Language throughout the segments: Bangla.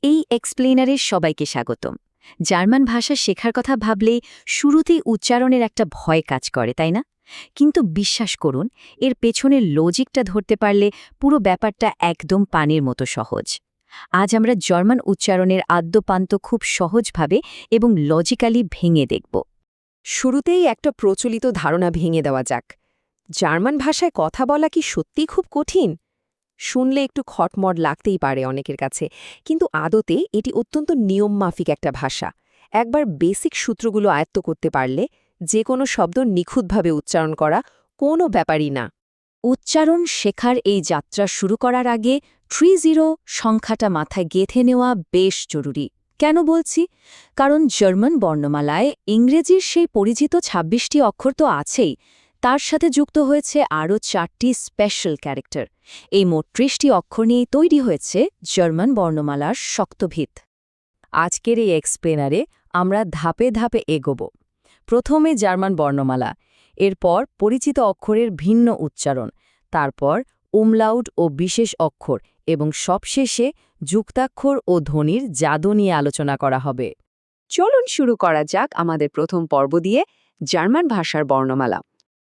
এই এক্সপ্লেনারে সবাইকে স্বাগতম। জার্মান ভাষা শেখার কথা ভাবলেই শুরুতেই উচ্চারণের একটা ভয় কাজ করে, তাই না? কিন্তু বিশ্বাস করুন, এর পেছনের লজিকটা ধরতে পারলে পুরো ব্যাপারটা একদম পানির মতো সহজ। আজ আমরা জার্মান উচ্চারণের আদ্যপান্ত খুব সহজভাবে এবং লজিক্যালি ভেঙে দেখব। শুরুতেই একটা প্রচলিত ধারণা ভেঙে দেওয়া যাক। জার্মান ভাষায় কথা বলা কি সত্যিই খুব কঠিন? শুনলে একটু খটমট লাগতেই পারে অনেকের কাছে, কিন্তু আদতে এটি অত্যন্ত নিয়মমাফিক একটা ভাষা। একবার বেসিক সূত্রগুলো আয়ত্ত করতে পারলে যে কোনো শব্দ নিখুঁতভাবে উচ্চারণ করা কোনো ব্যাপারই না। উচ্চারণ শেখার এই যাত্রা শুরু করার আগে 30 সংখ্যাটা মাথায় গেঁথে নেওয়া বেশ জরুরি। কেন বলছি? কারণ জার্মান বর্ণমালায় ইংরেজির সেই পরিচিত ২৬টি অক্ষর তো আছেই, তার সাথে যুক্ত হয়েছে আরও 4টি স্পেশাল ক্যারেক্টার। এই মোট 30টি অক্ষর নিয়েই তৈরি হয়েছে জার্মান বর্ণমালার শক্ত ভিত। আজকের এই এক্সপ্লেনারে আমরা ধাপে ধাপে এগোব। প্রথমে জার্মান বর্ণমালা, এরপর পরিচিত অক্ষরের ভিন্ন উচ্চারণ, তারপর উমলাউট ও বিশেষ অক্ষর এবং সবশেষে যুক্তাক্ষর ও ধ্বনির জাদু নিয়ে আলোচনা করা হবে। চলুন শুরু করা যাক আমাদের প্রথম পর্ব দিয়ে, জার্মান ভাষার বর্ণমালা।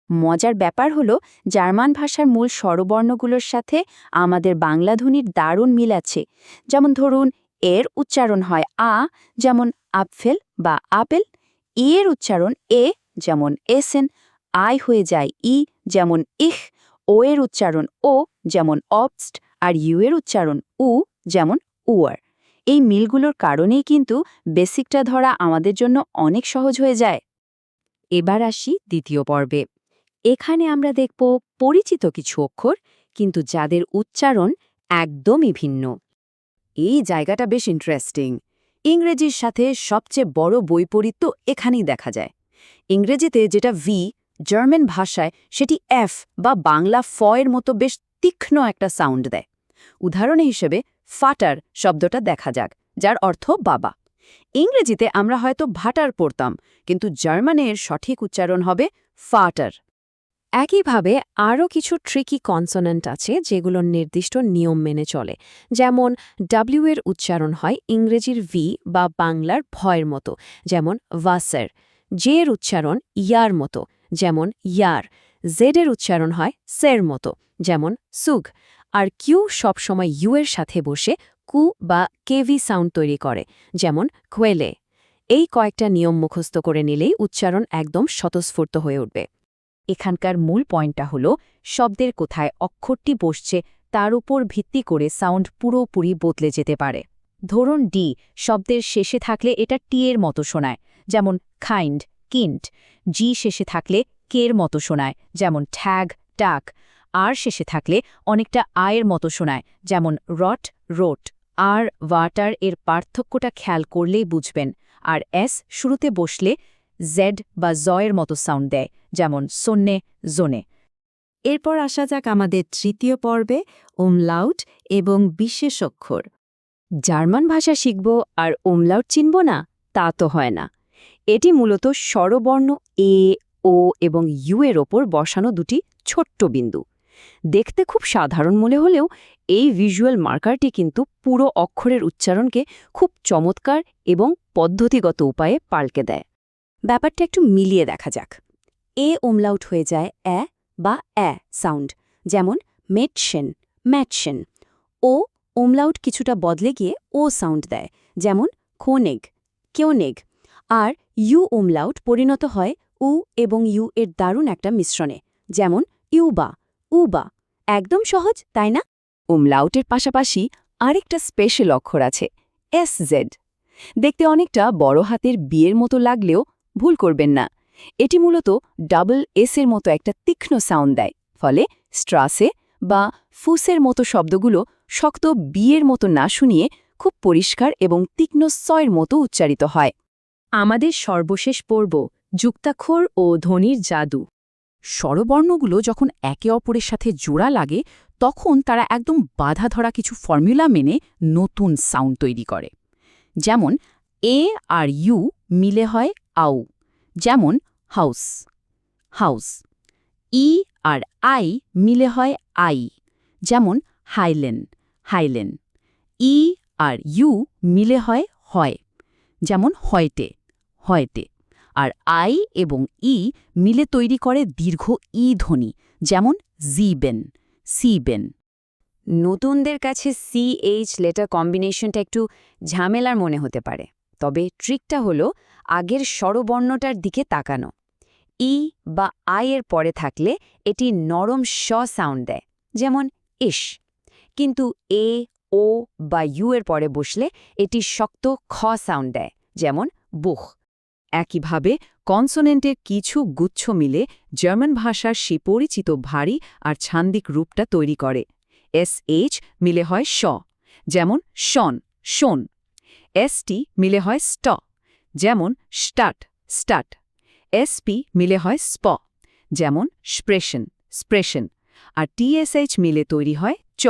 মজার ব্যাপার হলো, জার্মান ভাষার মূল স্বরবর্ণগুলোর সাথে আমাদের বাংলা ধ্বনির দারুণ মিল আছে। যেমন ধরুন, এর উচ্চারণ হয় আ, যেমন আপফেল বা আপেল। এর উচ্চারণ এ, যেমন এসেন। আই হয়ে যায় ই, যেমন ইহ। ও এর উচ্চারণ ও, যেমন অবস্ট। আর ইউ এর উচ্চারণ উ, যেমন উয়ার। এই মিলগুলোর কারণেই কিন্তু বেসিকটা ধরা আমাদের জন্য অনেক সহজ হয়ে যায়। এবার আসি দ্বিতীয় পর্বে। এখানে আমরা দেখব পরিচিত কিছু অক্ষর, কিন্তু যাদের উচ্চারণ একদমই ভিন্ন। এই জায়গাটা বেশ ইন্টারেস্টিং। ইংরেজির সাথে সবচেয়ে বড় বৈপরীত্য এখানেই দেখা যায়। ইংরেজিতে যেটা ভি, জার্মান ভাষায় সেটি এফ বা বাংলা ফ এর মতো বেশ তীক্ষ্ণ একটা সাউন্ড দেয়। উদাহরণ হিসেবে ফাটার শব্দটা দেখা যাক, যার অর্থ বাবা। ইংরেজিতে আমরা হয়তো ভাটার পড়তাম, কিন্তু জার্মানের সঠিক উচ্চারণ হবে ফাটার। একইভাবে আরও কিছু ট্রিকি কনসোনেন্ট আছে যেগুলোর নির্দিষ্ট নিয়ম মেনে চলে। যেমন ডাব্লিউ এর উচ্চারণ হয় ইংরেজির ভি বা বাংলার ভয়ের মতো, যেমন ভাসার। জে এর উচ্চারণ ইয়ার মতো, যেমন ইয়ার। জেড এর উচ্চারণ হয় সের মতো, যেমন সুগ। আর কিউ সবসময় ইউ এর সাথে বসে কু বা কেভি সাউন্ড তৈরি করে, যেমন কোয়েলে। এই কয়েকটা নিয়ম মুখস্থ করে নিলেই উচ্চারণ একদম স্বতঃস্ফূর্ত হয়ে উঠবে। এখানকার মূল পয়েন্টটা হলো, শব্দের কোথায় অক্ষরটি বসছে তার উপর ভিত্তি করে সাউন্ড পুরোপুরি বদলে যেতে পারে। ধরুন ডি শব্দের শেষে থাকলে এটা টি এর মতো শোনায়, যেমন খাইন্ড, কিন্ট। জি শেষে থাকলে কের মতো শোনায়, যেমন ঠ্যাগ, টাক। আর শেষে থাকলে অনেকটা আয়ের মতো শোনায়, যেমন রট, রোট। আর ওয়াটার এর পার্থক্যটা খেয়াল করলেই বুঝবেন। আর এস শুরুতে বসলে জেড বা জয়ের মতো সাউন্ড দেয়, যেমন সন্নে, জোনে। এরপর আসা যাক আমাদের তৃতীয় পর্বে, উমলাউট এবং বিশেষ অক্ষর। জার্মান ভাষা শিখব আর উমলাউট চিনব না, তা তো হয় না। এটি মূলত স্বরবর্ণ এ, ও এবং ইউ এর ওপর বসানো দুটি ছোট্ট বিন্দু। দেখতে খুব সাধারণ মনে হলেও এই ভিজুয়াল মার্কারটি কিন্তু পুরো অক্ষরের উচ্চারণকে খুব চমৎকার এবং পদ্ধতিগত উপায়ে পাল্টে দেয়। ব্যাপারটা একটু মিলিয়ে দেখা যাক। এ উমলাউট হয়ে যায় অ্যা বা অ্যা সাউন্ড, যেমন মেটশেন, ম্যাটশেন। ও উমলাউট কিছুটা বদলে গিয়ে ও সাউন্ড দেয়, যেমন খোনেগ, কেওনেগ। আর ইউ উমলাউট পরিণত হয় উ এবং ইউ এর দারুণ একটা মিশ্রণে, যেমন ইউবা, উবা। একদম সহজ, তাই না? উমলাউটের পাশাপাশি আরেকটা স্পেশাল অক্ষর আছে, এস জেড। দেখতে অনেকটা বড় হাতের বিয়ের মতো লাগলেও ভুল করবেন না। এটি মূলত ডাবল এসের মতো একটা তীক্ষ্ণ সাউন্ড দেয়, ফলে স্ট্রাসে বা ফুসের মতো শব্দগুলো শক্ত বিয়ের মতো না শুনিয়ে খুব পরিষ্কার এবং তীক্ষ্ণ সয়ের মতো উচ্চারিত হয়। আমাদের সর্বশেষ পর্ব, যুক্তাক্ষর ও ধ্বনির জাদু। স্বরবর্ণগুলো যখন একে অপরের সাথে জোড়া লাগে, তখন তারা একদম বাধা ধরা কিছু ফর্মুলা মেনে নতুন সাউন্ড তৈরি করে। যেমন এ আর ইউ মিলে হয় আউ, যেমন হাউস, হাউস। ই আর আই মিলে হয় আই, যেমন হাইলেন, হাইলেন। ই আর ইউ মিলে হয় হয়, যেমন হয়টে হয়টে। আর আই এবং ই মিলে তৈরি করে দীর্ঘ ই ধ্বনি, যেমন জিবেন সিবেন। নতুনদের কাছে CH লেটার কম্বিনেশনটা একটু ঝামেলার মনে হতে পারে, তবে ট্রিকটা হলো আগের স্বরবর্ণটার দিকে তাকানো। ই বা আই এর পরে থাকলে এটি নরম শ সাউন্ড দেয়, যেমন ইস, কিন্তু এ, ও বা ইউ এর পরে বসলে এটি শক্ত খ সাউন্ড দেয়, যেমন বুখ। একইভাবে কনসোনেন্টের কিছু গুচ্ছ মিলে জার্মান ভাষার সেই পরিচিত ভারী আর ছান্দিক রূপটা তৈরি করে। SH মিলে হয় শ, যেমন শন শোন। ST মিলে হয় স্ট, যেমন স্টাট স্টাট। SP মিলে হয় স্প, যেমন স্প্রেশন স্প্রেশন। আর TSH মিলে তৈরি হয় চ,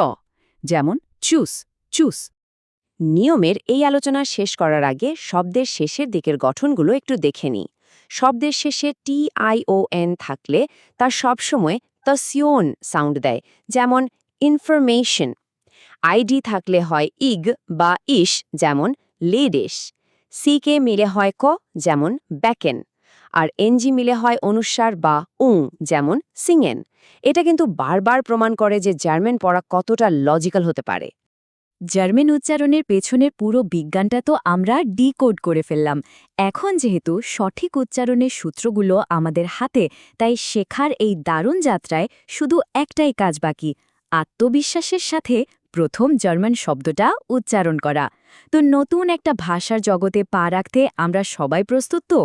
যেমন চুস চুস। নিয়মের এই আলোচনা শেষ করার আগে শব্দের শেষের দিকের গঠনগুলো একটু দেখে নিই। শব্দের শেষে TION থাকলে তা সবসময় তসিওন সাউন্ড দেয়, যেমন ইনফরমেশন। আইডি থাকলে হয় ইগ বা ইশ, যেমন লেডিস। সিকে মিলে হয় ক, যেমন ব্যাকেন। আর এনজি মিলে হয় অনুস্বার বা যেমন সিংয়েন। এটা কিন্তু বারবার প্রমাণ করে যে জার্মান পড়া কতটা লজিক্যাল হতে পারে। জার্মান উচ্চারণের পেছনের পুরো বিজ্ঞানটা তো আমরা ডিকোড করে ফেললাম। এখন যেহেতু সঠিক উচ্চারণের সূত্রগুলো আমাদের হাতে, তাই শেখার এই দারুণ যাত্রায় শুধু একটাই কাজ বাকি, আত্মবিশ্বাসের সাথে প্রথম জার্মান শব্দটা উচ্চারণ করা। তো নতুন একটা ভাষার জগতে পা রাখতে আমরা সবাই প্রস্তুত তো?